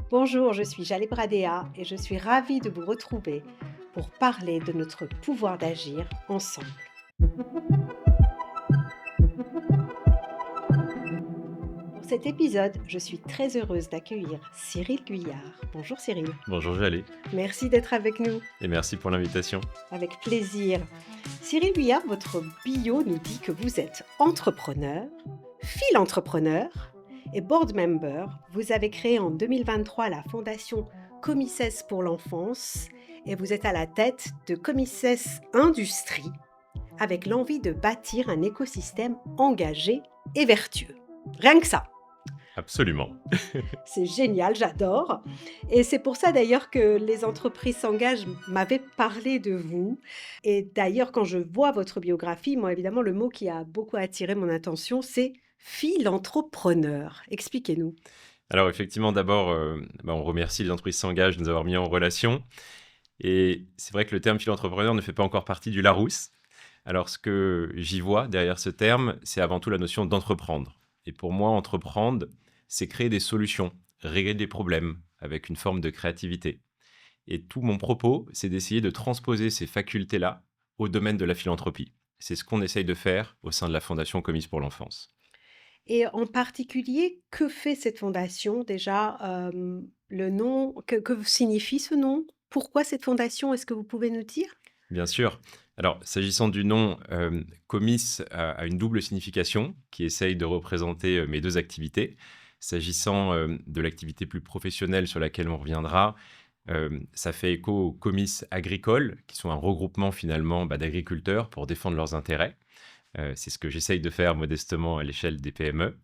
Bonjour, je suis Jalé Bradéa et je suis ravie de vous retrouver pour parler de notre pouvoir d'agir ensemble. Pour cet épisode, je suis très heureuse d'accueillir Cyril Guyard. Bonjour Cyril, Bonjour Jalé merci d'être avec nous. et merci pour l'invitation. Avec plaisir. Cyril Guyard, votre bio nous dit que vous êtes entrepreneur, philantrepreneur et board member. Vous avez créé en 2023 la fondation Comices pour l'enfance et vous êtes à la tête de Comices Industrie avec l'envie de bâtir un écosystème engagé et vertueux. Rien que ça. Absolument. C'est génial, j'adore. Et c'est pour ça d'ailleurs que les entreprises s'engagent m'avaient parlé de vous. Et d'ailleurs, quand je vois votre biographie, moi évidemment, le mot qui a beaucoup attiré mon attention, c'est philanthropreneur. Expliquez-nous. Alors effectivement, d'abord, on remercie les entreprises S'engagent de nous avoir mis en relation. Et c'est vrai que le terme philantrepreneur ne fait pas encore partie du Larousse. Alors ce que j'y vois derrière ce terme, c'est avant tout la notion d'entreprendre. Et pour moi, entreprendre, c'est créer des solutions, régler des problèmes avec une forme de créativité. Et tout mon propos, c'est d'essayer de transposer ces facultés-là au domaine de la philanthropie. C'est ce qu'on essaye de faire au sein de la Fondation Comice pour l'enfance. Et en particulier, que fait cette fondation déjà le nom, que signifie ce nom? Pourquoi cette fondation? Est-ce que vous pouvez nous dire? Bien sûr. Alors, s'agissant du nom, Comice a une double signification qui essaye de représenter mes deux activités. S'agissant de l'activité plus professionnelle sur laquelle on reviendra, ça fait écho aux comices agricoles, qui sont un regroupement finalement d'agriculteurs pour défendre leurs intérêts. C'est ce que j'essaye de faire modestement à l'échelle des PME.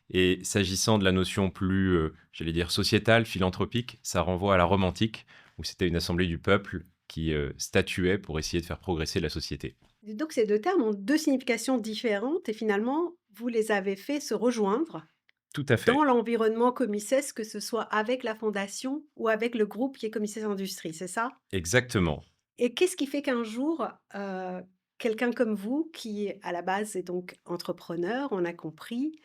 Et s'agissant de la notion plus, j'allais dire, sociétale, philanthropique, ça renvoie à la Rome antique, où c'était une assemblée du peuple qui statuait pour essayer de faire progresser la société. Donc ces 2 termes ont 2 significations différentes et finalement, vous les avez fait se rejoindre Tout à dans fait, l'environnement Comices, que ce soit avec la fondation ou avec le groupe qui est Comices Industrie, c'est ça? exactement. Et qu'est-ce qui fait qu'un jour, quelqu'un comme vous, qui à la base est donc entrepreneur, on a compris,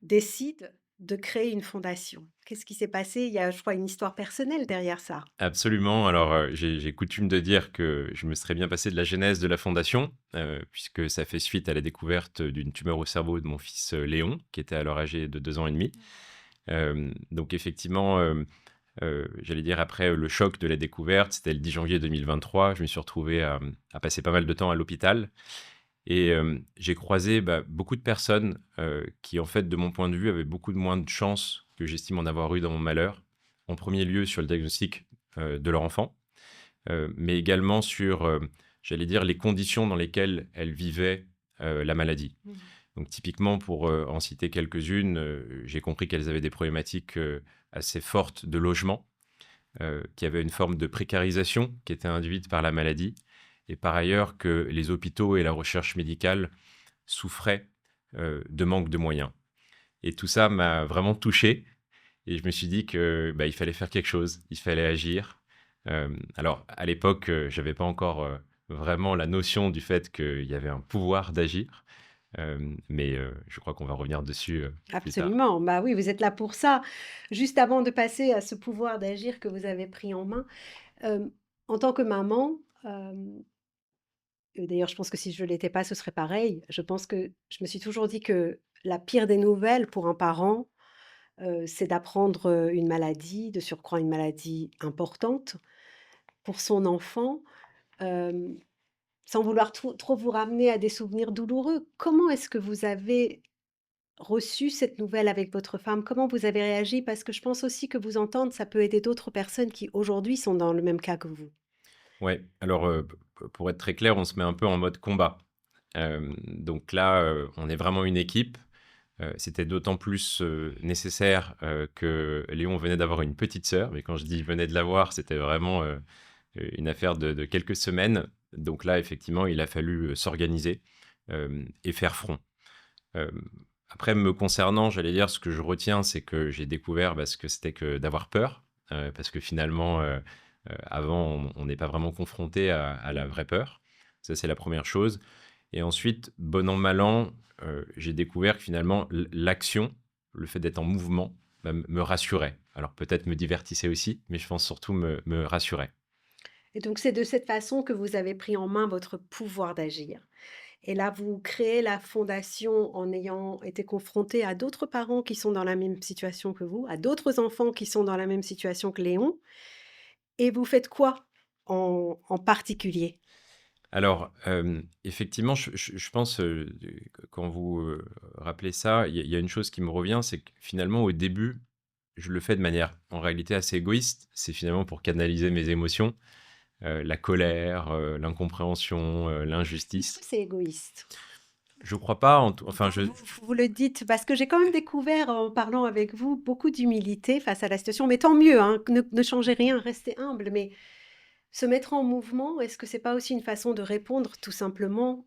décide de créer une fondation? Qu'est-ce qui s'est passé? Il y a, je crois, une histoire personnelle derrière ça. Absolument. Alors, j'ai coutume de dire que je me serais bien passé de la genèse de la fondation, puisque ça fait suite à la découverte d'une tumeur au cerveau de mon fils, Léon, qui était alors âgé de 2 ans et demi. Donc effectivement, j'allais dire après le choc de la découverte, c'était le 10 janvier 2023, je me suis retrouvé à passer pas mal de temps à l'hôpital et j'ai croisé, beaucoup de personnes, qui en fait, de mon point de vue, avaient beaucoup de moins de chance que j'estime en avoir eu dans mon malheur. En premier lieu sur le diagnostic, de leur enfant, mais également sur, j'allais dire les conditions dans lesquelles elles vivaient, la maladie. Mmh. Donc typiquement pour, en citer quelques-unes, j'ai compris qu'elles avaient des problématiques, assez fortes de logement, qu'il y avait une forme de précarisation qui était induite par la maladie et par ailleurs que les hôpitaux et la recherche médicale souffraient, de manque de moyens et tout ça m'a vraiment touché et je me suis dit que, il fallait faire quelque chose, il fallait agir. Alors à l'époque, j'avais pas encore, vraiment la notion du fait qu'il y avait un pouvoir d'agir, mais je crois qu'on va revenir dessus, plus tard. Absolument, bah oui, vous êtes là pour ça. Juste avant de passer à ce pouvoir d'agir que vous avez pris en main, hem, en tant que maman, d'ailleurs je pense que si je l'étais pas, ce serait pareil. Je pense que je me suis toujours dit que la pire des nouvelles pour un parent, c'est d'apprendre, une maladie, de surcroît une maladie importante pour son enfant, hem, sans vouloir trop vous ramener à des souvenirs douloureux. Comment est-ce que vous avez reçu cette nouvelle avec votre femme? Comment vous avez réagi? Parce que je pense aussi que vous entendre, ça peut aider d'autres personnes qui aujourd'hui sont dans le même cas que vous. Ouais, alors, pour être très clair, on se met un peu en mode combat. Donc là, on est vraiment une équipe. C'était d'autant plus, nécessaire, que Léon venait d'avoir une petite sœur, mais quand je dis venait de l'avoir, c'était vraiment, une affaire de quelques semaines. Donc là, effectivement, il a fallu, s'organiser, et faire front. Hem, Après me concernant, j'allais dire, ce que je retiens, c'est que j'ai découvert, ce que c'était que d'avoir peur, parce que finalement, avant, on n'est pas vraiment confronté à la vraie peur. Ça, c'est la première chose et ensuite, bon an, mal an, j'ai découvert que finalement l'action, le fait d'être en mouvement, me rassurait. Alors peut-être me divertissait aussi, mais je pense surtout me rassurait. Et donc c'est de cette façon que vous avez pris en main votre pouvoir d'agir. Et là, vous créez la fondation en ayant été confronté à d'autres parents qui sont dans la même situation que vous, à d'autres enfants qui sont dans la même situation que Léon. Et vous faites quoi en particulier? Alors, effectivement, je pense, quand vous, rappelez ça, il y a une chose qui me revient, c'est que finalement, au début, je le fais de manière, en réalité, assez égoïste. C'est finalement pour canaliser mes émotions, la colère, l'incompréhension, Est-ce que l'injustice. c'est égoïste? Je crois pas, en tout enfin, Quand vous le dites, parce que j'ai quand même découvert en parlant avec vous beaucoup d'humilité face à la situation, mais tant mieux, hein, ne changez rien, restez humble, mais se mettre en mouvement, est-ce que c'est pas aussi une façon de répondre tout simplement,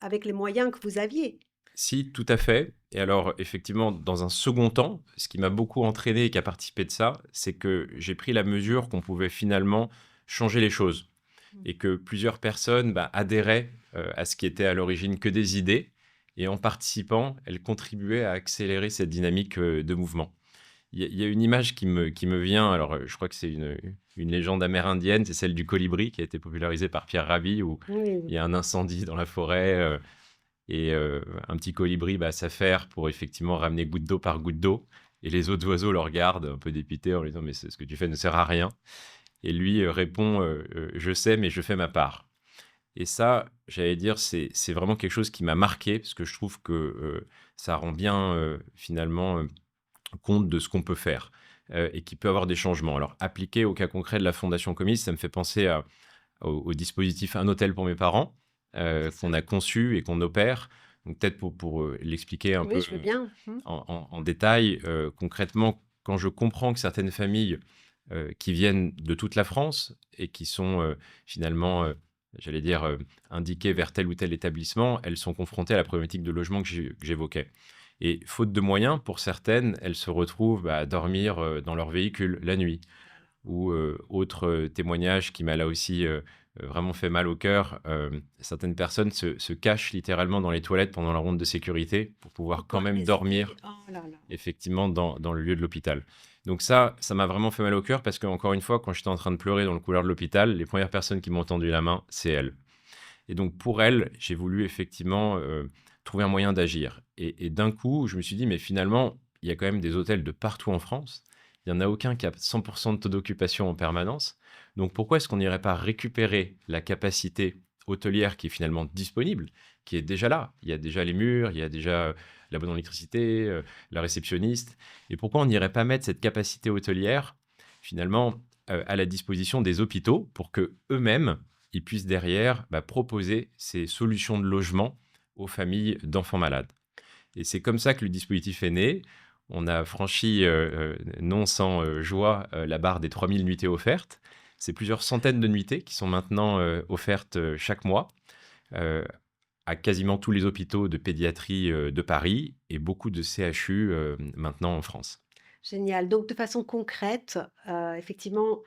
avec les moyens que vous aviez? si, tout à fait. Et alors, effectivement, dans un second temps, ce qui m'a beaucoup entraîné et qui a participé de ça, c'est que j'ai pris la mesure qu'on pouvait finalement changer les choses Mmh. et que plusieurs personnes, bah, adhéraient, à ce qui était à l'origine que des idées et en participant, elles contribuaient à accélérer cette dynamique, de mouvement. Il y a une image qui me vient, alors, je crois que c'est une légende amérindienne, c'est celle du colibri qui a été popularisée par Pierre Rabhi où il Oui. y a un incendie dans la forêt, et un petit colibri s'affaire pour effectivement ramener goutte d'eau par goutte d'eau et les autres oiseaux le regardent un peu dépités en lui disant: «Mais ce que tu fais ne sert à rien» et lui, répond, «Je sais, mais je fais ma part» et ça, j'allais dire, c'est vraiment quelque chose qui m'a marqué parce que je trouve que, ça rend bien, finalement, compte de ce qu'on peut faire, et qu'il peut avoir des changements. Alors appliqué au cas concret de la Fondation Comis, ça me fait penser au dispositif Un hôtel pour mes parents, C'est ça. qu'on a conçu et qu'on opère. Donc peut-être pour, l'expliquer un Oui, peu, je veux bien. Mmh. en détail, concrètement, quand je comprends que certaines familles, qui viennent de toute la France et qui sont, finalement, j'allais dire, indiquées vers tel ou tel établissement, elles sont confrontées à la problématique de logement que j'évoquais et faute de moyens, pour certaines, elles se retrouvent, à dormir, dans leur véhicule la nuit ou autre, témoignage qui m'a là aussi, vraiment fait mal au cœur, certaines personnes se cachent littéralement dans les toilettes pendant la ronde de sécurité pour pouvoir quand Pour même rester dormir oh là là. effectivement dans le lieu de l'hôpital. Donc ça m'a vraiment fait mal au cœur parce qu'encore une fois, quand j'étais en train de pleurer dans le couloir de l'hôpital, les premières personnes qui m'ont tendu la main, c'est elles. Et donc pour elles, j'ai voulu effectivement, trouver un moyen d'agir et d'un coup, je me suis dit: «Mais finalement, il y a quand même des hôtels de partout en France. Il y en a aucun qui a 100 de taux d'occupation en permanence. Donc pourquoi est-ce qu'on n'irait pas récupérer la capacité hôtelière qui est finalement disponible, qui est déjà là? Il y a déjà les murs, il y a déjà, la bonne électricité, la réceptionniste et pourquoi on n'irait pas mettre cette capacité hôtelière finalement, à la disposition des hôpitaux pour que eux mêmes ils puissent derrière, proposer ces solutions de logement aux familles d'enfants malades et c'est comme ça que le dispositif est né. On a franchi, non sans, joie, la barre des 3 000 nuitées offertes. C'est plusieurs centaines de nuitées qui sont maintenant, offertes, chaque mois, heu, à quasiment tous les hôpitaux de pédiatrie, de Paris et beaucoup de CHU, maintenant en France. Génial. Donc de façon concrète, effectivement,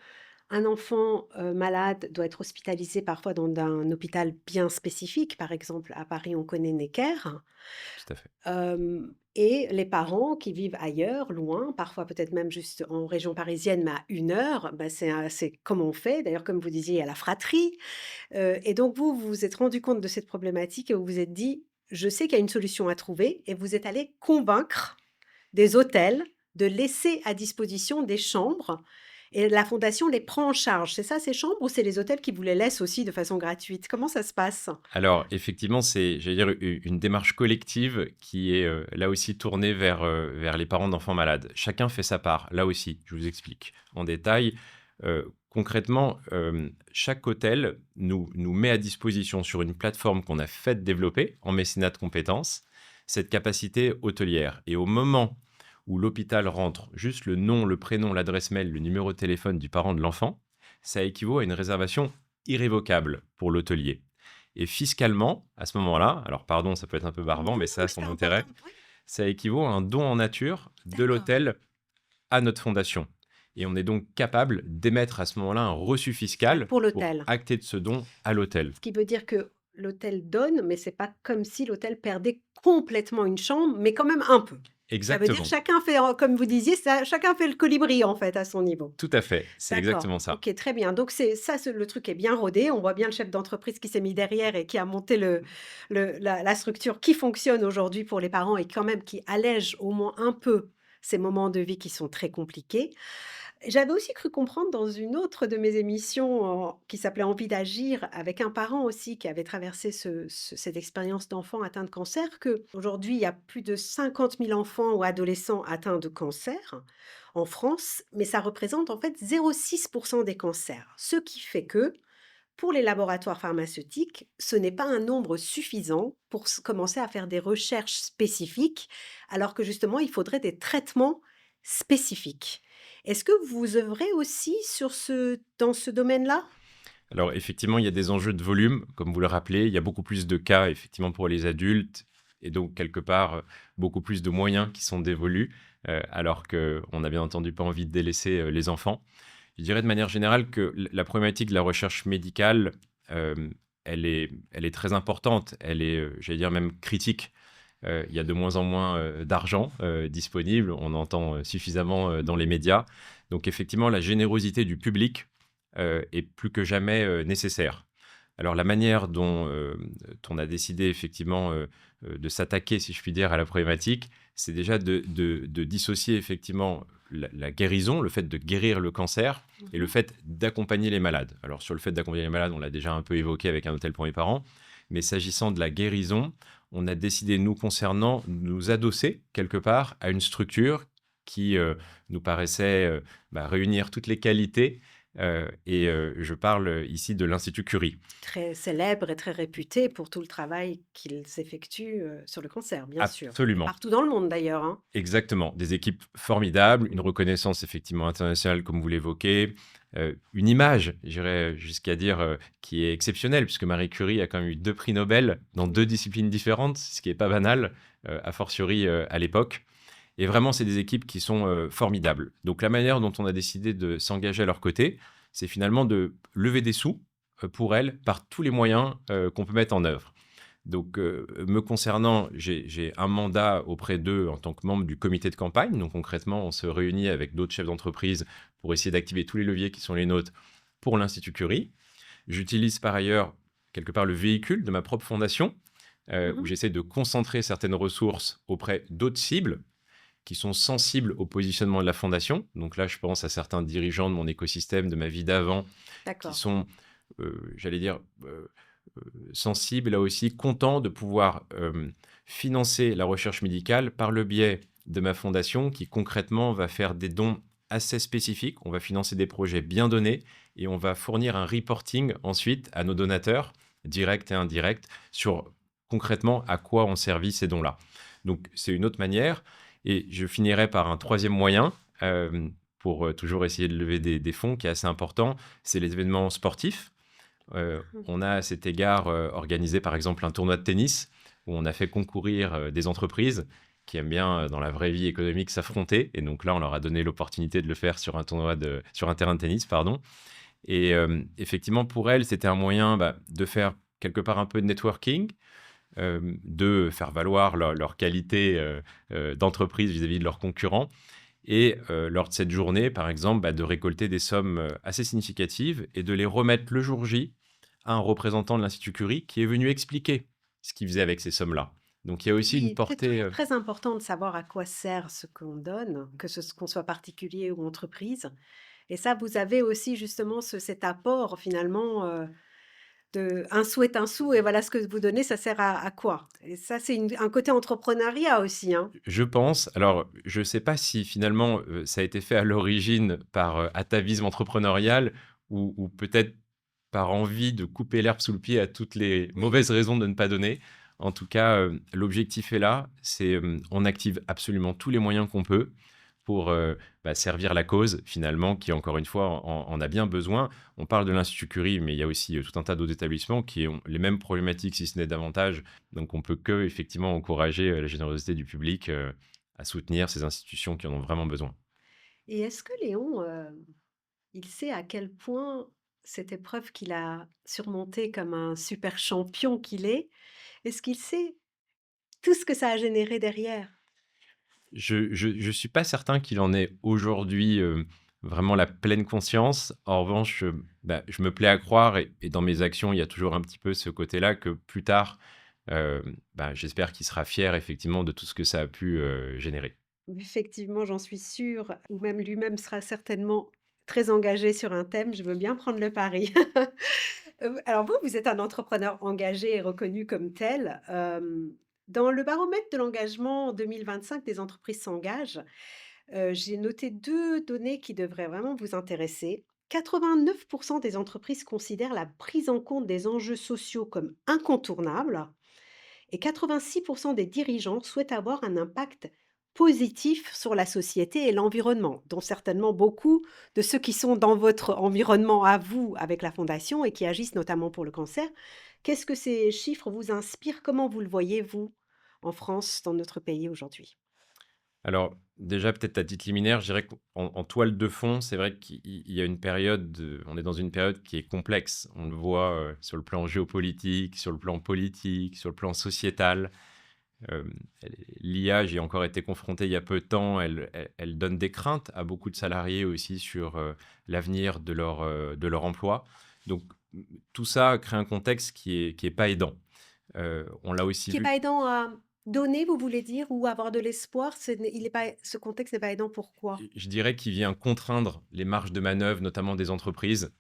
un enfant, malade doit être hospitalisé parfois dans un hôpital bien spécifique. Par exemple, à Paris, on connaît Necker. Tout à fait. Et les parents qui vivent ailleurs, loin, parfois peut-être même juste en région parisienne, mais à 1 heure, bah, c'est comment on fait? D'ailleurs, comme vous disiez, il y a la fratrie. Et donc vous vous êtes rendu compte de cette problématique et vous vous êtes dit: «Je sais qu'il y a une solution à trouver» et vous êtes allé convaincre des hôtels de laisser à disposition des chambres et la fondation les prend en charge. C'est ça ces chambres ou c'est les hôtels qui vous les laissent aussi de façon gratuite? Comment ça se passe? Alors effectivement, c'est, j'allais dire, une démarche collective qui est, là aussi tournée vers les parents d'enfants malades. Chacun fait sa part, là aussi, je vous explique en détail. Concrètement, chaque hôtel nous met à disposition sur une plateforme qu'on a fait développer en mécénat de compétences, cette capacité hôtelière et au moment où l'hôpital rentre juste le nom, le prénom, l'adresse mail, le numéro de téléphone du parent de l'enfant, ça équivaut à une réservation irrévocable pour l'hôtelier. Et fiscalement, à ce moment-là, alors pardon, ça peut être un peu Non, barbant, non, mais non, ça a mais son c'est intérêt, important. Oui, ça équivaut à un don en nature de d'accord. l'hôtel à notre fondation. Et on est donc capable d'émettre à ce moment-là un reçu Fiscal fiscal pour pour l'hôtel. acter de ce don à l'hôtel. Ce qui veut dire que l'hôtel donne, mais c'est pas comme si l'hôtel perdait complètement une chambre, mais quand même un peu. Ça veut dire Exactement, chacun fait, comme vous disiez, ça chacun fait le colibri, en fait, à son niveau. tout à fait, c'est D'accord, exactement ça. OK, très bien. Donc c'est ça, le truc est bien rodé. On voit bien le chef d'entreprise qui s'est mis derrière et qui a monté la structure qui fonctionne aujourd'hui pour les parents et quand même qui allège au moins un peu ces moments de vie qui sont très compliqués. J'avais aussi cru comprendre dans une autre de mes émissions, qui s'appelait «Envie d'agir» avec un parent aussi qui avait traversé cette expérience d'enfant atteint de cancer, qu'aujourd'hui il y a plus de 50 000 enfants ou adolescents atteints de cancer en France, mais ça représente en fait 0,6 des cancers. Ce qui fait que, pour les laboratoires pharmaceutiques, ce n'est pas un nombre suffisant pour commencer à faire des recherches spécifiques, alors que justement, il faudrait des traitements spécifiques. Est-ce que vous œuvrez aussi dans ce domaine-là? Alors effectivement, il y a des enjeux de volume, comme vous le rappelez. Il y a beaucoup plus de cas effectivement pour les adultes et donc quelque part, beaucoup plus de moyens qui sont dévolus, alors qu'on n'a bien entendu pas envie de délaisser, les enfants. Je dirais de manière générale que la problématique de la recherche médicale, elle est très importante. Elle est, j'allais dire même critique. Il y a de moins en moins, d'argent, disponible. On entend, suffisamment, dans les médias. Donc effectivement, la générosité du public, est plus que jamais, nécessaire. Alors la manière dont on a décidé effectivement, de s'attaquer, si je puis dire, à la problématique, c'est déjà de dissocier effectivement la guérison, le fait de guérir le cancer et le Mmh. fait d'accompagner les malades. Alors sur le fait d'accompagner les malades, on l'a déjà un peu évoqué avec Un hôtel pour mes parents, mais s'agissant de la guérison, on a décidé, nous concernant, de nous adosser quelque part à une structure qui, nous paraissait, réunir toutes les qualités, je parle ici de l'Institut Curie. Très célèbre et très réputé pour tout le travail qu'ils effectuent, sur le cancer, bien sûr. Et Absolument, partout dans le monde d'ailleurs, hein. exactement. Des équipes formidables, une Mmh. reconnaissance effectivement internationale comme vous l'évoquez, une image, j'irais jusqu'à dire, qui est exceptionnelle puisque Marie Curie a quand même eu 2 prix Nobel dans 2 Oui. disciplines différentes, ce qui est pas banal, a fortiori, à l'époque. Et vraiment, c'est des équipes qui sont, formidables. Donc la manière dont on a décidé de s'engager à leur côté, c'est finalement de lever des sous, pour elles par tous les moyens, qu'on peut mettre en œuvre. Donc, me concernant, j'ai un mandat auprès d'eux en tant que membre du comité de campagne. Donc concrètement, on se réunit avec d'autres chefs d'entreprise pour essayer d'activer tous les leviers qui sont les nôtres pour l'Institut Curie. J'utilise par ailleurs quelque part le véhicule de ma propre fondation, où Mmh. j'essaie de concentrer certaines ressources auprès d'autres cibles qui sont sensibles au positionnement de la fondation. Donc là, je pense à certains dirigeants de mon écosystème, de ma vie d'avant, qui D'accord. sont, j'allais dire, sensibles, là aussi, contents de pouvoir financer la recherche médicale par le biais de ma fondation, qui concrètement va faire des dons assez spécifiques. On va financer des projets bien donnés et on va fournir un reporting ensuite à nos donateurs, directs et indirects, sur concrètement à quoi ont servi ces dons-là. Donc c'est une autre manière. Et je finirai par un troisième moyen, pour toujours essayer de lever des fonds qui est assez important, c'est les événements sportifs. Mmh. On a à cet égard organisé par exemple un tournoi de tennis où on a fait concourir des entreprises qui aiment bien dans la vraie vie économique s'affronter. Et donc là, on leur a donné l'opportunité de le faire sur un terrain de tennis, pardon. Et effectivement, pour elles, c'était un moyen de faire quelque part un peu de networking, de faire valoir leur qualité d'entreprise vis-à-vis de leurs concurrents. Et lors de cette journée, par exemple, de récolter des sommes assez significatives et de les remettre le jour J à un représentant de l'Institut Curie qui est venu expliquer ce qu'il faisait avec ces sommes-là. Donc il y a aussi une Oui, c'est portée. toujours très important de savoir à quoi sert ce qu'on donne, qu'on soit particulier ou entreprise. Et ça, vous avez aussi justement cet apport finalement, de un sou est un sou et voilà ce que vous donnez, ça sert à quoi? Et ça, c'est un côté entrepreneuriat aussi, hein? Je pense, alors je ne sais pas si finalement ça a été fait à l'origine par atavisme entrepreneurial ou peut-être par envie de couper l'herbe sous le pied à toutes les mauvaises raisons de ne pas donner. En tout cas, l'objectif est là, c'est on active absolument tous les moyens qu'on peut pour servir la cause finalement, qui encore une fois en a bien besoin. On parle de l'Institut Curie, mais il y a aussi tout un tas d'autres établissements qui ont les mêmes problématiques, si ce n'est davantage. Donc on peut que effectivement encourager la générosité du public à soutenir ces institutions qui en ont vraiment besoin. Et est-ce que Léon, il sait à quel point cette épreuve qu'il a surmontée comme un super champion qu'il est, est-ce qu'il sait tout ce que ça a généré derrière? Je suis pas certain qu'il en ait aujourd'hui, vraiment la pleine conscience. En revanche, bah, je me plais à croire et dans mes actions, il y a toujours un petit peu ce côté-là que plus tard, bah, j'espère qu'il sera fier effectivement de tout ce que ça a pu, générer. Effectivement, j'en suis sûre, ou même lui-même sera certainement très engagé sur un thème, je veux bien prendre le pari. Alors vous, vous êtes un entrepreneur engagé et reconnu comme tel. Dans le baromètre de l'engagement en 2025 des entreprises s'engagent, j'ai noté 2 données qui devraient vraiment vous intéresser. 89 des entreprises considèrent la prise en compte des enjeux sociaux comme incontournable et 86 des dirigeants souhaitent avoir un impact positif sur la société et l'environnement, dont certainement beaucoup de ceux qui sont dans votre environnement à vous avec la fondation et qui agissent notamment pour le cancer. Qu'est-ce que ces chiffres vous inspirent? Comment vous le voyez, vous, en France, dans notre pays aujourd'hui? Alors, déjà, peut-être à titre liminaire, je dirais qu'en toile de fond, c'est vrai qu'il y a une période, on est dans une période qui est complexe. On le voit sur le plan géopolitique, sur le plan politique, sur le plan sociétal. Euh, L'IA, j'ai encore été confronté il y a peu de temps, elle donne des craintes à beaucoup de salariés aussi sur l'avenir de leur emploi. Donc, tout ça crée un contexte qui est pas aidant. On l'a aussi Qui est vu. pas aidant à donner, vous voulez dire, ou avoir de l'espoir? Il est pas, ce contexte n'est pas aidant, pourquoi? Je dirais qu'il vient contraindre les marges de manœuvre, notamment des entreprises,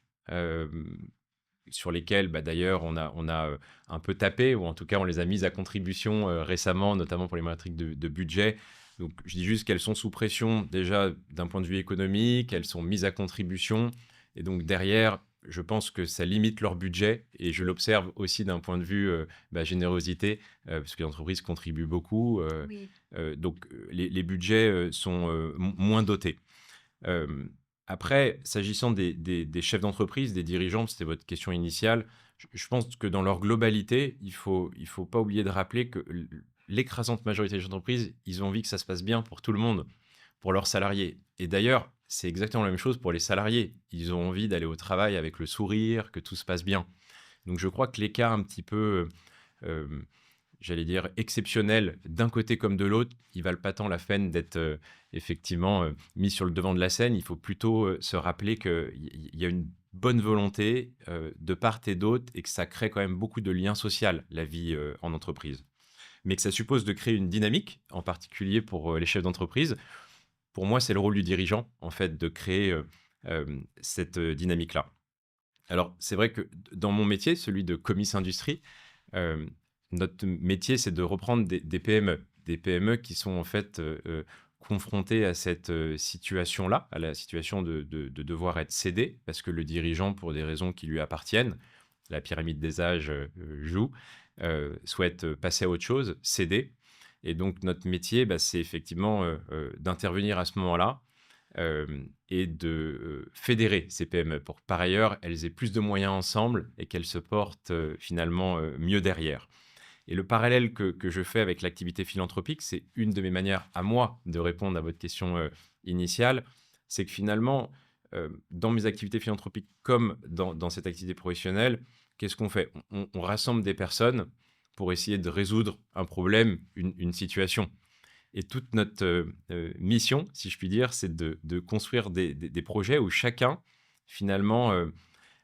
sur lesquelles, bah, d'ailleurs, on a un peu tapé ou en tout cas, on les a mises à contribution, récemment, notamment pour les métriques de budget. Donc je dis juste qu'elles sont sous pression, déjà, d'un point de vue économique, elles sont mises à contribution et donc derrière, je pense que ça limite leur budget et je l'observe aussi d'un point de vue, bah, générosité, parce que les entreprises contribuent beaucoup, Oui. donc les budgets, sont, moins dotés. Après, s'agissant des chefs d'entreprise, des dirigeants, c'était votre question initiale, je pense que dans leur globalité, il faut pas oublier de rappeler que l'écrasante majorité des entreprises, ils ont envie que ça se passe bien pour tout le monde, pour leurs salariés. Et d'ailleurs, c'est exactement la même chose pour les salariés. Ils ont envie d'aller au travail avec le sourire, que tout se passe bien. Donc je crois que l'écart un petit peu, j'allais dire, exceptionnel d'un côté comme de l'autre, ils valent pas tant la peine d'être effectivement mis sur le devant de la scène. Il faut plutôt se rappeler qu'il y a une bonne volonté de part et d'autre et que ça crée quand même beaucoup de liens sociaux, la vie en entreprise. Mais que ça suppose de créer une dynamique, en particulier pour les chefs d'entreprise. Pour moi, c'est le rôle du dirigeant, en fait, de créer cette dynamique-là. Alors, c'est vrai que dans mon métier, celui de comice industrie, euh, notre métier, c'est de reprendre des PME, des PME qui sont en fait confrontées à cette situation-là, à la situation de devoir être cédé, parce que le dirigeant, pour des raisons qui lui appartiennent, la pyramide des âges joue, souhaite passer à autre chose, céder. Et donc, notre métier, bah, c'est effectivement d'intervenir à ce moment-là et de fédérer ces PME pour que, par ailleurs, elles aient plus de moyens ensemble et qu'elles se portent finalement mieux derrière. Et le parallèle que je fais avec l'activité philanthropique, c'est une de mes manières à moi de répondre à votre question initiale, c'est que finalement, dans mes activités philanthropiques comme dans cette activité professionnelle, qu'est-ce qu'on fait? On rassemble des personnes pour essayer de résoudre un problème, une situation. Et toute notre mission, si je puis dire, c'est de construire des projets où chacun, finalement,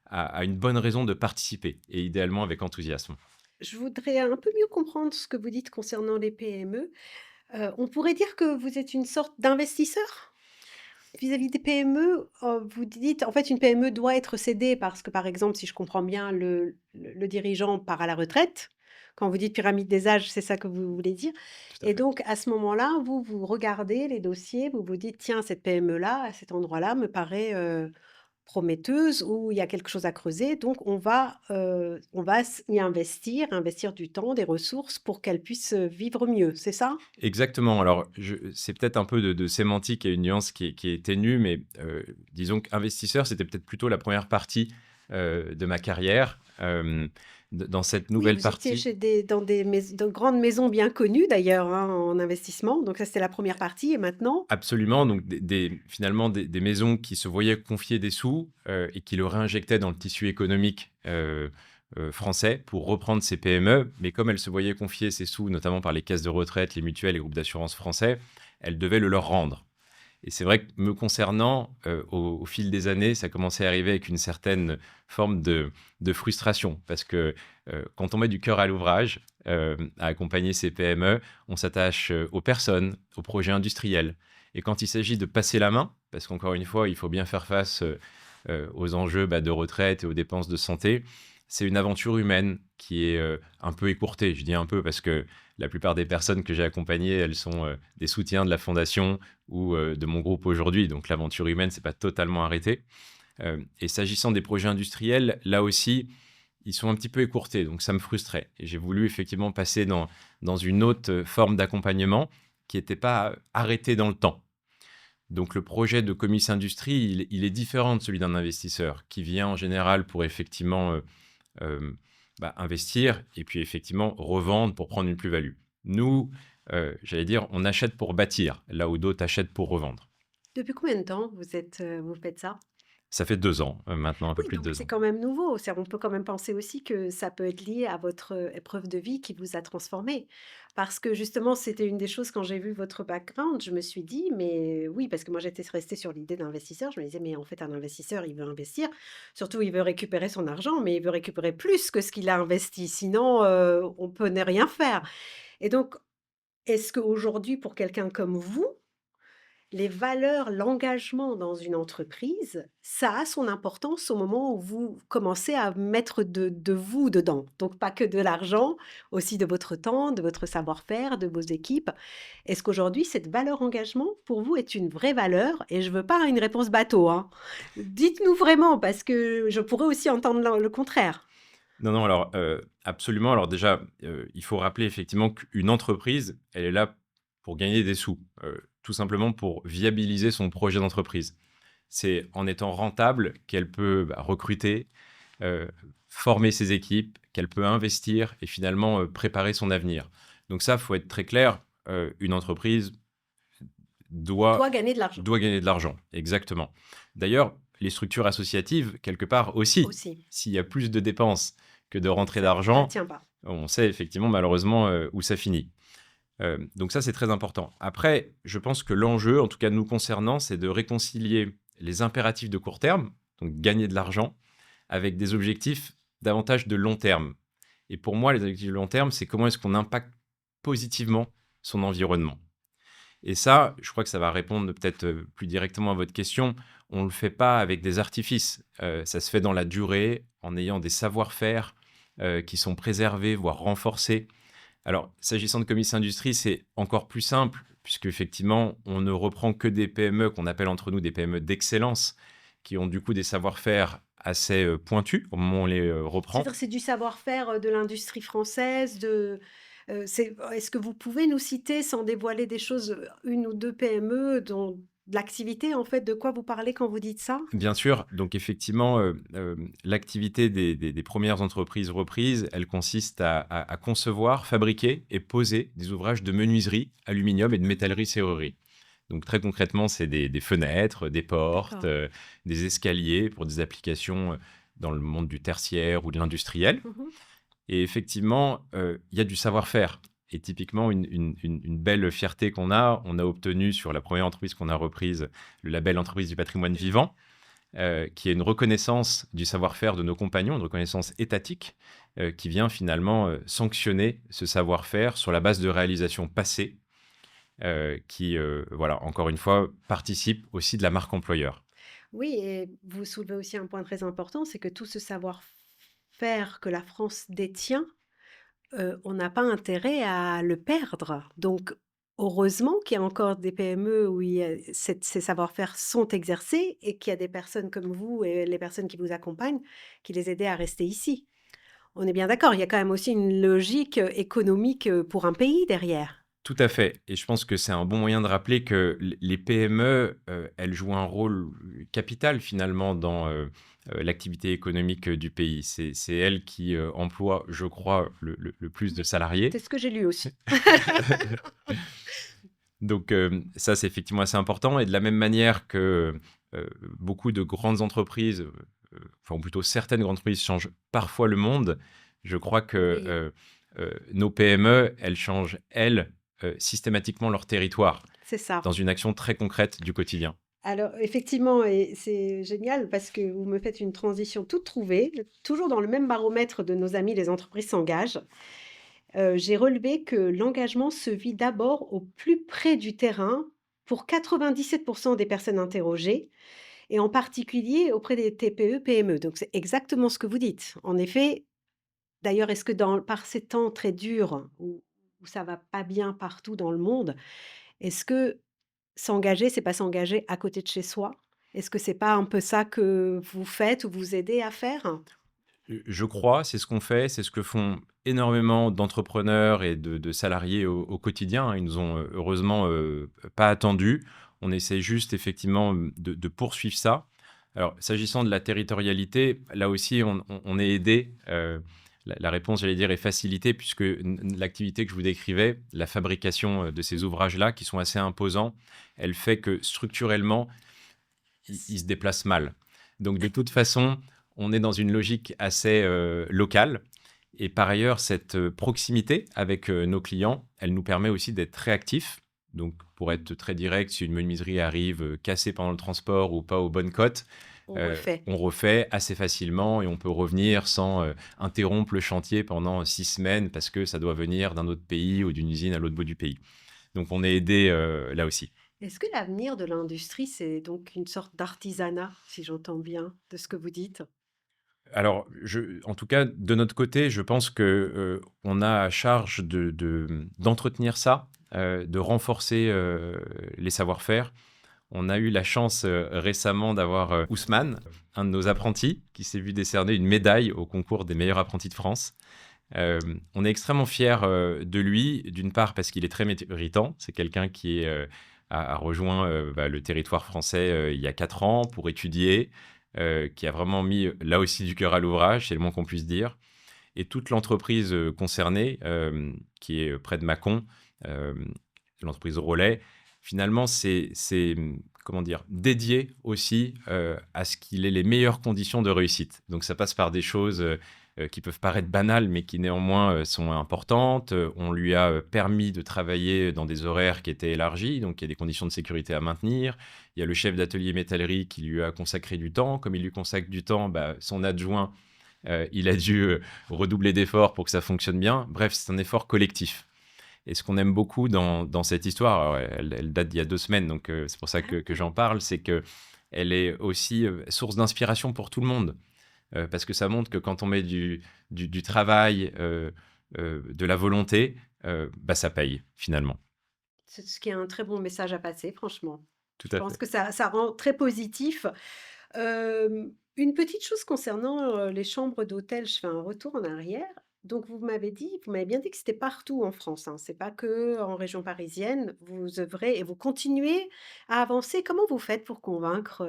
a une bonne raison de participer, et idéalement avec enthousiasme. Je voudrais un peu mieux comprendre ce que vous dites concernant les PME. On pourrait dire que vous êtes une sorte d'investisseur? Vis-à-vis des PME, vous dites en fait une PME doit être cédée parce que, par exemple, si je comprends bien, le dirigeant part à la retraite. Quand vous dites pyramide des âges, c'est ça que vous voulez dire? Tout à Et fait. donc à ce moment-là, vous, vous regardez les dossiers, vous vous dites: «Tiens, cette PME-là, à cet endroit-là, me paraît, prometteuse ou il y a quelque chose à creuser, donc on va y investir, investir du temps, des ressources pour qu'elle puisse, vivre mieux», c'est ça? Exactement. Alors, c'est peut-être un peu de sémantique et une nuance qui est ténue, mais disons qu'investisseur, c'était peut-être plutôt la première partie de ma carrière. Dans cette Oui, nouvelle vous étiez partie, chez des dans de grandes maisons bien connues d'ailleurs, hein, en investissement, donc ça, c'était la première partie et maintenant? absolument, donc finalement des maisons qui se voyaient confier des sous et qui le réinjectaient dans le tissu économique français pour reprendre ces PME. Mais comme elles se voyaient confier ces sous, notamment par les caisses de retraite, les mutuelles et groupes d'assurance français, elles devaient le leur rendre. Et c'est vrai que me concernant, au fil des années, ça commençait à arriver avec une certaine forme de frustration parce que, quand on met du cœur à l'ouvrage, à accompagner ces PME, on s'attache, aux personnes, aux projets industriels et quand il s'agit de passer la main, parce qu'encore une fois, il faut bien faire face, aux enjeux, de retraite et aux dépenses de santé, c'est une aventure humaine qui est, un peu écourtée. Je dis un peu parce que la plupart des personnes que j'ai accompagnées, elles sont, des soutiens de la fondation ou de mon groupe aujourd'hui. Donc l'aventure humaine, c'est pas totalement arrêté. Et s'agissant des projets industriels, là aussi, ils sont un petit peu écourtés, donc ça me frustrait. Et j'ai voulu effectivement passer dans une autre forme d'accompagnement qui n'était pas arrêté dans le temps. Donc le projet de Comics Industrie, il est différent de celui d'un investisseur qui vient en général pour effectivement investir et puis effectivement revendre pour prendre une plus-value. Nous, j'allais dire, on achète pour bâtir, là où d'autres achètent pour revendre. Depuis combien de temps vous faites ça? Ça fait 2 ans maintenant, un peu Oui, plus de donc deux c'est ans. quand même nouveau. On peut quand même penser aussi que ça peut être lié à votre épreuve de vie qui vous a transformé. Parce que justement, c'était une des choses quand j'ai vu votre background, je me suis dit, mais oui, parce que moi j'étais restée sur l'idée d'investisseur. Je me disais, mais en fait, un investisseur, il veut investir. Surtout, il veut récupérer son argent, mais il veut récupérer plus que ce qu'il a investi. Sinon, on peut ne rien faire. Et donc, est-ce qu'aujourd'hui, pour quelqu'un comme vous, les valeurs, l'engagement dans une entreprise, ça a son importance au moment où vous commencez à mettre de vous dedans. Donc pas que de l'argent, aussi de votre temps, de votre savoir-faire, de vos équipes. Est-ce qu'aujourd'hui, cette valeur engagement, pour vous, est une vraie valeur? Et je veux pas une réponse bateau, hein. Dites-nous vraiment, parce que je pourrais aussi entendre le contraire. Non, non, alors absolument. Alors déjà, il faut rappeler effectivement qu'une entreprise, elle est là pour gagner des sous, tout simplement pour viabiliser son projet d'entreprise. C'est en étant rentable qu'elle peut recruter, heu, former ses équipes, qu'elle peut investir et finalement, préparer son avenir. Donc ça, faut être très clair, une entreprise doit Doit gagner de l'argent doit gagner de l'argent, exactement. D'ailleurs, les structures associatives, quelque part aussi, aussi. s'il y a plus de dépenses que de rentrées Ça d'argent, tient pas. on sait effectivement malheureusement, où ça finit. Donc ça, c'est très important. Après, je pense que l'enjeu, en tout cas nous concernant, c'est de réconcilier les impératifs de court terme, donc gagner de l'argent, avec des objectifs davantage de long terme. Et pour moi, les objectifs de long terme, c'est comment est-ce qu'on impacte positivement son environnement. Et ça, je crois que ça va répondre peut-être plus directement à votre question. On ne le fait pas avec des artifices. Ça se fait dans la durée, en ayant des savoir-faire qui sont préservés, voire renforcés. Alors, s'agissant de Comics Industrie, c'est encore plus simple, puisque effectivement, on ne reprend que des PME qu'on appelle entre nous des PME d'excellence, qui ont du coup des savoir-faire assez pointus au moment où on les reprend. C'est-à-dire que c'est du savoir-faire, de l'industrie française, est-ce que vous pouvez nous citer, sans dévoiler des choses, 1 ou 2 PME dont de l'activité, en fait, de quoi vous parlez quand vous dites ça? Bien sûr, donc effectivement, l'activité des 1ères entreprises reprises, elle consiste à concevoir, fabriquer et poser des ouvrages de menuiserie, aluminium et de métallerie-serrurerie. Donc très concrètement, c'est des fenêtres, des portes, D'accord. des escaliers pour des applications, dans le monde du tertiaire ou de l'industriel. Mmh. Et effectivement, il y a du savoir-faire et typiquement une belle fierté qu'on a, on a obtenu sur la 1ère entreprise qu'on a reprise, le label Entreprise du patrimoine vivant, qui est une reconnaissance du savoir-faire de nos compagnons, une reconnaissance étatique, qui vient finalement, sanctionner ce savoir-faire sur la base de réalisations passées, qui, voilà, encore une fois, participent aussi de la marque employeur. Oui, et vous soulevez aussi un point très important, c'est que tout ce savoir-faire que la France détient, on n'a pas intérêt à le perdre. Donc heureusement qu'il y a encore des PME où il y a ces savoir-faire sont exercés et qu'il y a des personnes comme vous et les personnes qui vous accompagnent, qui les aidaient à rester ici. On est bien d'accord, il y a quand même aussi une logique, économique, pour un pays derrière. Tout à fait et je pense que c'est un bon moyen de rappeler que les PME, elles jouent un rôle capital finalement dans, l'activité économique, du pays. C'est elles qui, emploient, je crois, le plus de salariés. C'est ce que j'ai lu aussi. Donc, ça, c'est effectivement assez important et de la même manière que, beaucoup de grandes entreprises, enfin, ou plutôt certaines grandes entreprises changent parfois le monde, je crois que, Oui, nos PME, elles changent, elles, systématiquement leur territoire. c'est ça. dans une action très concrète du quotidien. Alors effectivement et c'est génial parce que vous me faites une transition toute trouvée, toujours dans le même baromètre de nos amis les entreprises s'engagent. J'ai relevé que l'engagement se vit d'abord au plus près du terrain pour 97 des personnes interrogées et en particulier auprès des TPE-PME. Donc c'est exactement ce que vous dites. En effet, d'ailleurs, est-ce que par ces temps très durs où ça va pas bien partout dans le monde, est-ce que s'engager, c'est pas s'engager à côté de chez soi? Est-ce que c'est pas un peu ça que vous faites ou vous aidez à faire? Je crois, c'est ce qu'on fait, c'est ce que font énormément d'entrepreneurs et de salariés au quotidien, hein. Ils nous ont, heureusement, pas attendus. On essaie juste effectivement, de poursuivre ça. Alors s'agissant de la territorialité, là aussi on est aidé, la réponse, j'allais dire, est facilitée puisque l'activité que je vous décrivais, la fabrication, de ces ouvrages-là qui sont assez imposants, elle fait que structurellement, ils se déplacent mal. Donc de toute façon, on est dans une logique assez locale. Et par ailleurs, cette proximité avec nos clients, elle nous permet aussi d'être réactifs. Donc, pour être très direct, si une menuiserie arrive cassée pendant le transport ou pas aux bonnes cotes, On refait. on refait assez facilement et on peut revenir sans interrompre le chantier pendant 6 semaines parce que ça doit venir d'un autre pays ou d'une usine à l'autre bout du pays. Donc, on est aidé là aussi. Est-ce que l'avenir de l'industrie, c'est donc une sorte d'artisanat, si j'entends bien de ce que vous dites? Alors, en tout cas, de notre côté, je pense que on a à charge d'entretenir ça, de renforcer les savoir-faire. On a eu la chance récemment d'avoir Ousmane, un de nos apprentis, qui s'est vu décerner une médaille au concours des meilleurs apprentis de France. On est extrêmement fiers de lui, d'une part parce qu'il est très méritant. C'est quelqu'un qui a rejoint le territoire français il y a 4 ans pour étudier, qui a vraiment mis là aussi du cœur à l'ouvrage, c'est le moins qu'on puisse dire. Et toute l'entreprise concernée, qui est près de Mâcon, euh, l'entreprise Relais, finalement, comment dire, dédié aussi à ce qu'il ait les meilleures conditions de réussite. Donc ça passe par des choses qui peuvent paraître banales, mais qui néanmoins sont importantes. On lui a permis de travailler dans des horaires qui étaient élargis, donc il y a des conditions de sécurité à maintenir. Il y a le chef d'atelier métallerie qui lui a consacré du temps. Comme il lui consacre du temps, son adjoint, il a dû redoubler d'efforts pour que ça fonctionne bien. Bref, c'est un effort collectif. Et ce qu'on aime beaucoup dans cette histoire, alors, elle date d'il y a 2 semaines, donc c'est pour ça que j'en parle, c'est que elle est aussi source d'inspiration pour tout le monde. Parce que ça montre que quand on met du travail, de la volonté, ça paye finalement. C'est ce qui est un très bon message à passer, franchement. Tout Je à pense fait. que ça rend très positif. Une petite chose concernant, les chambres d'hôtel, je fais un retour en arrière. Donc vous m'avez bien dit que c'était partout en France, hein, c'est pas que en région parisienne. Vous œuvrez et vous continuez à avancer. Comment vous faites pour convaincre,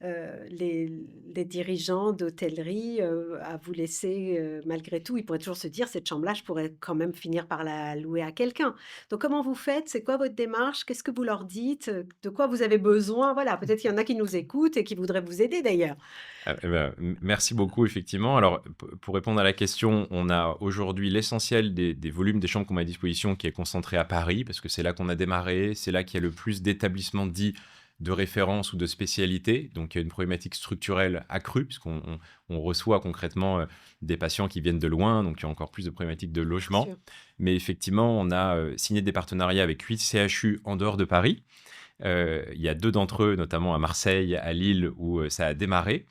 les dirigeants d'hôtellerie, à vous laisser, malgré tout, ils pourraient toujours se dire: «Cette chambre-là, je pourrais quand même finir par la louer à quelqu'un». Donc comment vous faites? C'est quoi votre démarche? Qu'est-ce que vous leur dites? De quoi vous avez besoin? Voilà, peut-être qu'il y en a qui nous écoutent et qui voudraient vous aider d'ailleurs. Merci beaucoup effectivement. Alors pour répondre à la question, on a aujourd'hui l'essentiel des volumes des chambres qu'on met à disposition qui est concentré à Paris, parce que c'est là qu'on a démarré, c'est là qu'il y a le plus d'établissements dits de référence ou de spécialité. Donc il y a une problématique structurelle accrue, puisqu'on reçoit concrètement des patients qui viennent de loin, donc il y a encore plus de problématiques de Bien logement. sûr. Mais effectivement, on a signé des partenariats avec 8 CHU en dehors de Paris. Il y a 2 d'entre eux, notamment à Marseille, à Lille, où ça a démarré.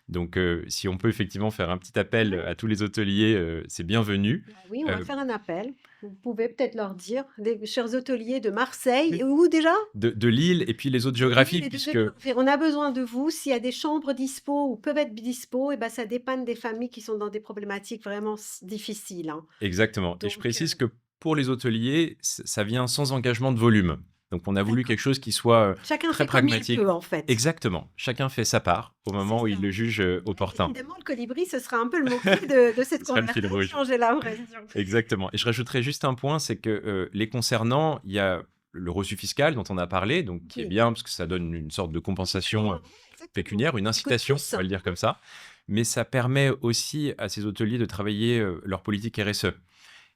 Donc, si on peut effectivement faire un petit appel Ouais, à tous les hôteliers, c'est bienvenu. bah, oui, on va Heu, faire un appel. Vous pouvez peut-être leur dire: «Les chers hôteliers de Marseille» oui, et où déjà? de Lille et puis les autres De Lille géographies, et de puisque Géographe. On a besoin de vous. S'il y a des chambres dispo ou peuvent être dispo, et ben ça dépanne des familles qui sont dans des problématiques vraiment difficiles, hein. exactement, et je Donc, précise que pour les hôteliers, ça vient sans engagement de volume. Donc on a voulu quelque d'accord. chose qui soit Chacun très fait comme il pragmatique. peut, en fait. Exactement, chacun fait sa part au C'est moment où il ça. le juge opportun. Décidément, le colibri, ce sera un peu le mot-clé de cette Ce sera le fil rouge. conversation, j'ai l'impression. Exactement, et je rajouterais juste un point, c'est que, les concernant, il y a le reçu fiscal dont on a parlé, donc qui est Oui, bien parce que ça donne une sorte de compensation, exactement, exactement. pécuniaire, une Ça coûte incitation, plus. on va le dire comme ça. Mais ça permet aussi à ces hôteliers de travailler, leur politique RSE.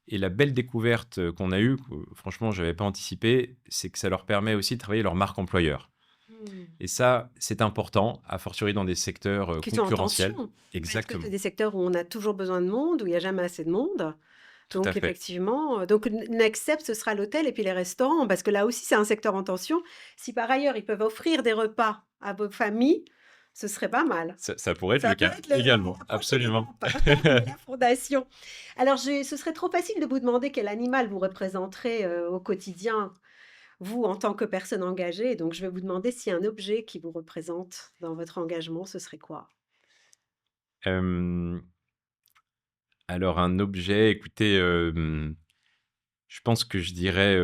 Et la belle découverte, qu'on a eue, que franchement j'avais pas anticipé, c'est que ça leur permet aussi de travailler leur marque employeur. Mmh. Et ça, c'est important, a fortiori dans des secteurs, Qui sont en concurrentiels. tension, parce que c'est Exactement, des secteurs où on a toujours besoin de monde, où il y a jamais assez de monde. tout à Donc fait. effectivement, donc next step, ce sera l'hôtel et puis les restaurants, parce que là aussi, c'est un secteur en tension. Si par ailleurs, ils peuvent offrir des repas à vos familles, ce serait pas mal. Ça pourrait être le Ça peut cas, être également, la prochaine absolument. étape de la fondation. Alors, ce serait trop facile de vous demander quel animal vous représenterez au quotidien, vous, en tant que personne engagée. Donc, je vais vous demander s'il y a un objet qui vous représente dans votre engagement, ce serait quoi? Hem, alors un objet, écoutez, je pense que je dirais,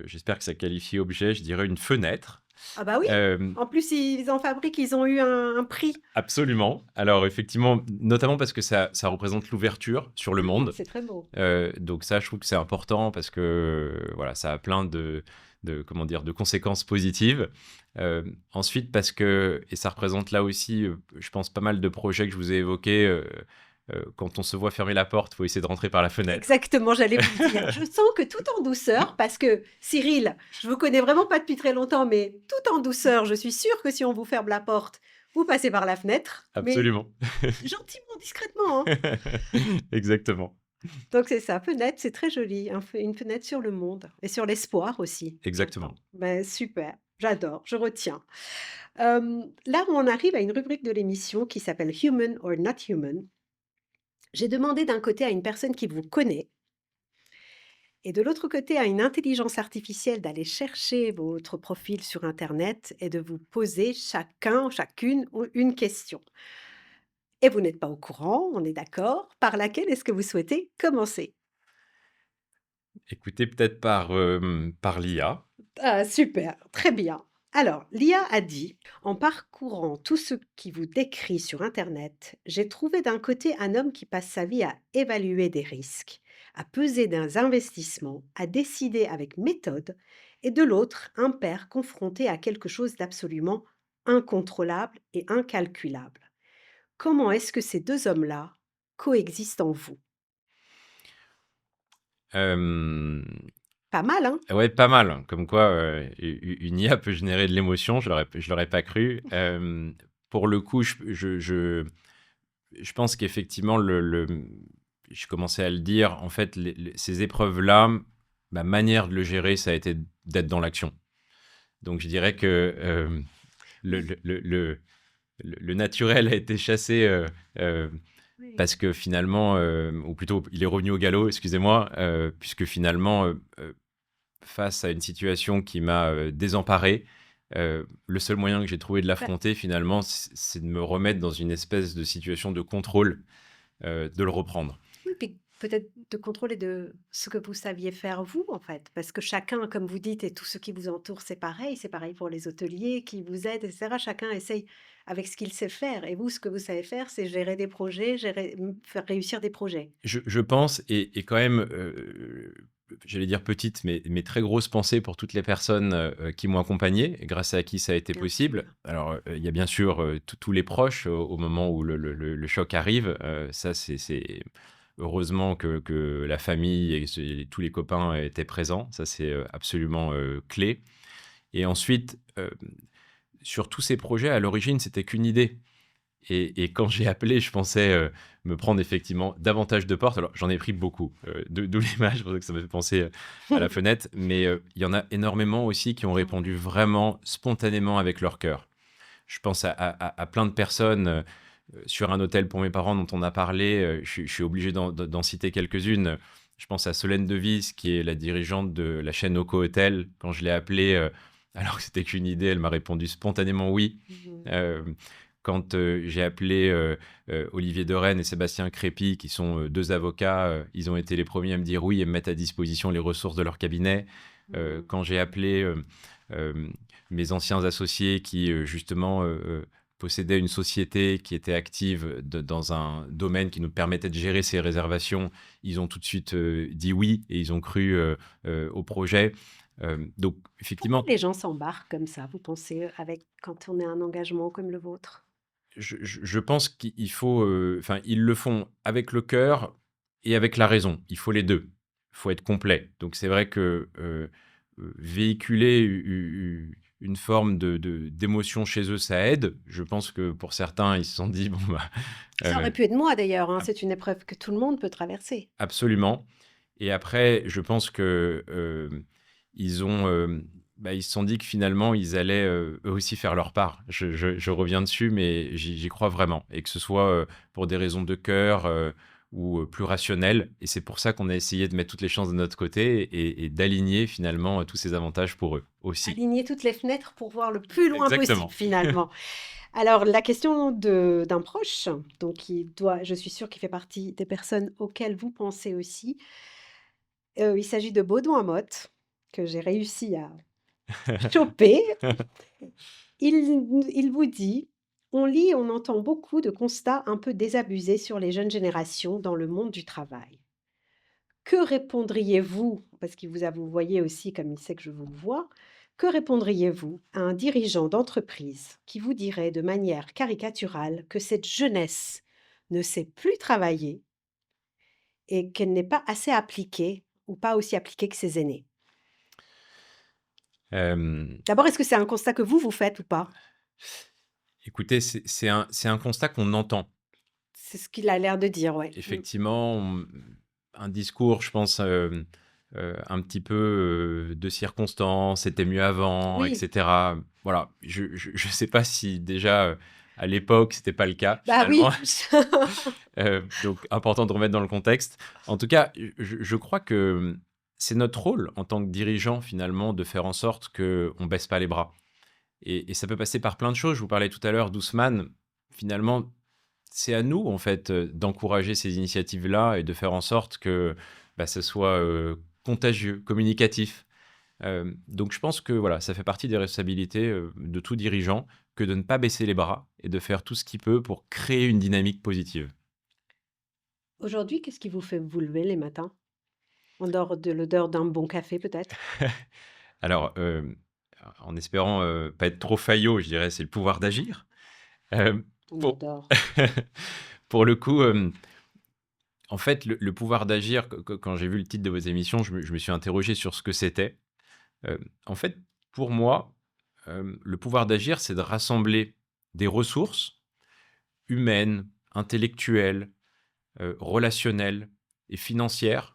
j'espère que ça qualifie objet, je dirais une fenêtre. Ah bah oui, Hem, en plus, ils en fabriquent, ils ont eu un prix. absolument. Alors effectivement, notamment parce que ça représente l'ouverture sur le Ah, monde. c'est très beau. Donc ça, je trouve que c'est important parce que, voilà, ça a plein comment dire? De conséquences positives. Ensuite parce que et ça représente là aussi, je pense pas mal de projets que je vous ai évoqués, quand on se voit fermer la porte, faut essayer de rentrer par la fenêtre. Exactement, j'allais vous le dire. Je sens que tout en douceur, parce que Cyril, je vous connais vraiment pas depuis très longtemps, mais tout en douceur, je suis sûre que si on vous ferme la porte, vous passez par la fenêtre, mais Absolument. gentiment, discrètement, hein. Exactement, Donc c'est ça, fenêtre, c'est très joli, une fenêtre sur le monde et sur l'espoir aussi, exactement. j'entends. Ben, super, j'adore, je retiens. Là, on arrive à une rubrique de l'émission qui s'appelle Human or Not Human. J'ai demandé d'un côté à une personne qui vous connaît et de l'autre côté à une intelligence artificielle d'aller chercher votre profil sur internet et de vous poser chacun, chacune une question. Et vous n'êtes pas au courant, on est d'accord. Par laquelle est-ce que vous souhaitez commencer? Écoutez, peut-être par l'IA. Ah, super, très bien. Alors, l'IA a dit, en parcourant tout ce qui vous décrit sur Internet, j'ai trouvé d'un côté un homme qui passe sa vie à évaluer des risques, à peser des investissements, à décider avec méthode, et de l'autre, un père confronté à quelque chose d'absolument incontrôlable et incalculable. Comment est-ce que ces deux hommes-là coexistent en vous? Hem, Pas mal, hein? ouais, pas mal, hein, comme quoi, une IA peut générer de l'émotion, je l'aurais pas cru. Pour le coup, je pense qu'effectivement je commençais à le dire, en fait, ces épreuves-là, ma manière de le gérer, ça a été d'être dans l'action. Donc je dirais que, le Oui, le le le le naturel a été chassé, oui. parce que finalement, ou plutôt il est revenu au galop, excusez-moi, puisque finalement, face à une situation qui m'a, désemparé, le seul moyen que j'ai trouvé de Bah, l'affronter finalement, c'est de me remettre dans une espèce de situation de contrôle, de le reprendre. oui, puis peut-être de contrôler de ce que vous saviez faire vous, en fait. Parce que chacun, comme vous dites, et tout ce qui vous entoure, c'est pareil. C'est pareil pour les hôteliers qui vous aident, etc. Chacun essaye avec ce qu'il sait faire. Et vous, ce que vous savez faire, c'est gérer des projets, faire réussir des projets. Je pense et quand même, j'allais dire petite, mais très grosse pensée pour toutes les personnes, qui m'ont accompagné et grâce à qui ça a été Bien possible. sûr. Alors, il y a bien sûr, tous les proches au moment où le choc arrive, ça c'est heureusement que la famille et tous les copains étaient présents. Ça c'est, absolument, clé et ensuite, sur tous ces projets, à l'origine, c'était qu'une idée. Et quand j'ai appelé, je pensais, me prendre effectivement davantage de portes. Alors j'en ai pris beaucoup, d'où l'image, c'est pour ça que ça m'a fait penser, à la fenêtre. Mais, il y en a énormément aussi qui ont répondu Ouais. vraiment spontanément avec leur cœur. Je pense à plein de personnes, sur un hôtel pour mes parents dont on a parlé, je suis obligé d'en citer quelques-unes. Je pense à Solène Devis qui est la dirigeante de la chaîne Oco Hotel. Quand je l'ai appelée, alors que c'était qu'une idée, elle m'a répondu spontanément oui. Mhm. Hem, quand, j'ai appelé, Olivier Derennes et Sébastien Crépy qui sont, 2 avocats, ils ont été les premiers à me dire oui et me mettre à disposition les ressources de leur cabinet. Mhm. Quand j'ai appelé, hem, mes anciens associés qui, justement, possédaient une société qui était active dans un domaine qui nous permettait de gérer ces réservations, ils ont tout de suite, dit oui et ils ont cru, au projet. Donc Pourquoi effectivement, les gens s'embarquent comme ça, vous pensez, avec quand on a un engagement comme le vôtre? je pense qu'il faut, enfin, ils le font avec le cœur et avec la raison. Il faut les 2. faut être complet. Donc c'est vrai que, véhiculer une forme d'émotion chez eux, ça aide. Je pense que pour certains, ils se sont dit: «Bon, bah, Ça aurait pu être moi d'ailleurs, hein, c'est une épreuve que tout le monde peut traverser. absolument». Et après, je pense que, ils ont, ils se sont dit que finalement, ils allaient, eux aussi faire leur part. Je reviens dessus, mais j'y crois vraiment et que ce soit, pour des raisons de cœur, ou, plus rationnelles et c'est pour ça qu'on a essayé de mettre toutes les chances de notre côté et d'aligner finalement, tous ces avantages pour eux aussi. Aligner toutes les fenêtres pour voir le plus loin possible Exactement. finalement. Alors la question d'un proche, donc qui doit je suis sûre qu'il fait partie des personnes auxquelles vous pensez aussi. Il s'agit de Baudouin Motte, que j'ai réussi à choper. Il vous dit: «On lit et on entend beaucoup de constats un peu désabusés sur les jeunes générations dans le monde du travail. Que répondriez-vous?» parce qu'il vous voyez aussi comme il sait que je vous vois. «Que répondriez-vous à un dirigeant d'entreprise qui vous dirait de manière caricaturale que cette jeunesse ne sait plus travailler et qu'elle n'est pas assez appliquée ou pas aussi appliquée que ses aînés?» Hem, D'abord, est-ce que c'est un constat que vous faites ou pas? Écoutez, c'est un constat qu'on entend. C'est ce qu'il a l'air de dire, ouais. Mmh. Effectivement, un discours, je pense, un petit peu, de circonstance, «C'était mieux avant» et Oui, cetera. Voilà, je sais pas si déjà, à l'époque, c'était pas le cas bah finalement, oui. donc important de remettre dans le contexte. En tout cas, je crois que, c'est notre rôle en tant que dirigeant finalement de faire en sorte qu'on baisse pas les bras et ça peut passer par plein de choses. Je vous parlais tout à l'heure d'Ousmane. Finalement, c'est à nous, en fait, d'encourager ces initiatives-là et de faire en sorte que, ce soit, contagieux, communicatif. Donc je pense que, voilà, ça fait partie des responsabilités, de tout dirigeant que de ne pas baisser les bras et de faire tout ce qu'il peut pour créer une dynamique positive. Aujourd'hui, qu'est-ce qui vous fait vous lever les matins? En dehors de l'odeur d'un bon café peut-être? Alors, en espérant, pas être trop faillot, je dirais, c'est le pouvoir d'agir. On Pour adore. pour le coup, en fait, le pouvoir d'agir, quand j'ai vu le titre de votre émission, je me suis interrogé sur ce que c'était. En fait, pour moi, le pouvoir d'agir, c'est de rassembler des ressources humaines, intellectuelles, relationnelles et financières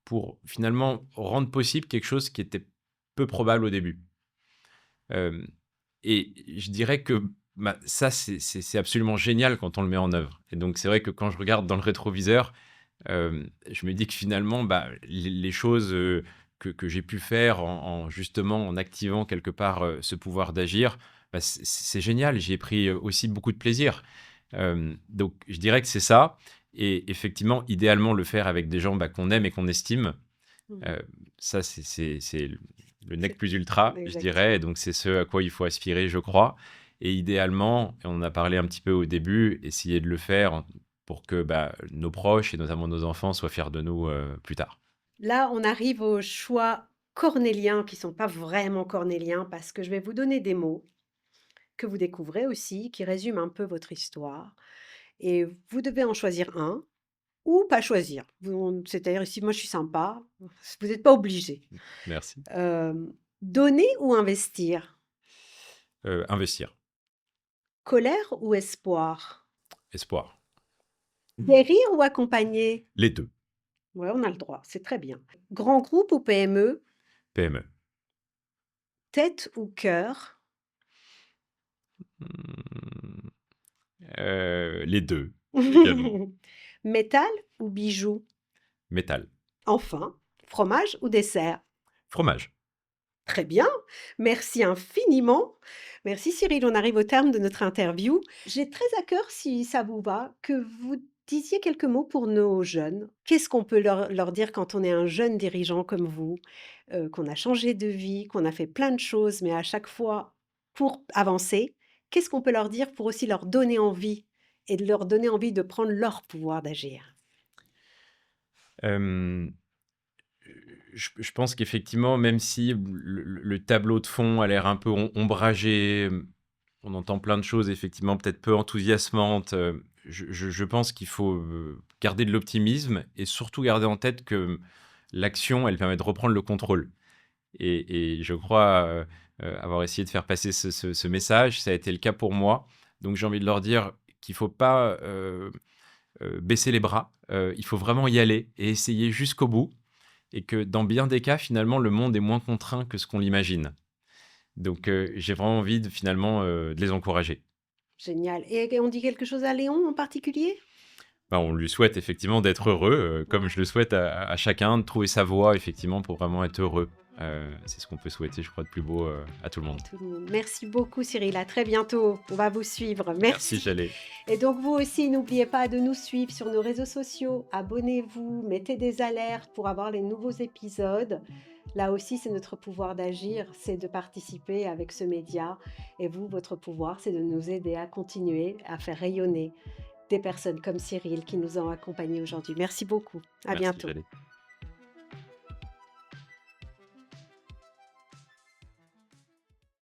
pour finalement rendre possible quelque chose qui était peu probable au début. Hem Et je dirais que, ça, c'est absolument génial quand on le met en œuvre et donc c'est vrai que quand je regarde dans le rétroviseur, je me dis que finalement, les choses, que j'ai pu faire en justement en activant quelque part, ce pouvoir d'agir, c'est génial. J'y ai pris, aussi beaucoup de plaisir. Donc je dirais que c'est ça et effectivement, idéalement, le faire avec des gens, qu'on aime et qu'on estime. Mmh. Heu, Ça, c'est le nec C'est plus ultra, je dirais et exactement. donc c'est ce à quoi il faut aspirer, je crois et idéalement, et on en a parlé un petit peu au début, essayer de le faire pour que, nos proches et notamment nos enfants soient fiers de nous, plus tard. Là, on arrive aux choix cornéliens qui sont pas vraiment cornéliens parce que je vais vous donner des mots que vous découvrez aussi, qui résument un peu votre histoire et vous devez en choisir un ou pas choisir. C'est-à-dire ici, moi je suis sympa, vous n'êtes pas obligé. Merci. Donner ou investir? Investir, Colère ou espoir? espoir, Guérir ou accompagner? les 2. Ouais, on a le droit, c'est très bien. Grand groupe ou PME? PME. Tête ou cœur? Mmh, les 2 également. Métal ou bijoux? Métal. Enfin, fromage ou dessert? Fromage. Très bien, merci infiniment. Merci Cyril, on arrive au terme de notre interview. J'ai très à cœur, si ça vous va, que vous disiez quelques mots pour nos jeunes. Qu'est-ce qu'on peut leur dire quand on est un jeune dirigeant comme vous, qu'on a changé de vie, qu'on a fait plein de choses, mais à chaque fois pour avancer? Qu'est-ce qu'on peut leur dire pour aussi leur donner envie et de leur donner envie de prendre leur pouvoir d'agir? Hem je pense qu'effectivement, même si le tableau de fond a l'air un peu ombragé, on entend plein de choses effectivement peut-être peu enthousiasmantes, je pense qu'il faut, garder de l'optimisme et surtout garder en tête que, l'action, elle permet de reprendre le contrôle. Et je crois avoir essayé de faire passer ce message. Ça a été le cas pour moi. Donc j'ai envie de leur dire qu'il ne faut pas baisser les bras. Il faut vraiment y aller et essayer jusqu'au bout. Et que dans bien des cas, finalement, le monde est moins contraint que ce qu'on l'imagine. Donc j'ai vraiment envie finalement de les encourager. Génial. Et on dit quelque chose à Léon en particulier? Bah, on lui souhaite effectivement d'être heureux, comme je le souhaite à chacun, de trouver sa voie effectivement pour vraiment être heureux. C'est ce qu'on peut souhaiter, je crois, de plus beau à tout le À monde. tout le monde. Merci beaucoup Cyril, à très bientôt. On va vous suivre. Merci, Merci. Jalé. Et donc vous aussi, n'oubliez pas de nous suivre sur nos réseaux sociaux. Abonnez-vous, mettez des alertes pour avoir les nouveaux épisodes. Là aussi, c'est notre pouvoir d'agir, c'est de participer avec ce média. Et vous, votre pouvoir, c'est de nous aider à continuer à faire rayonner des personnes comme Cyril qui nous ont accompagnés aujourd'hui. Merci beaucoup. À Merci, bientôt. Jalé.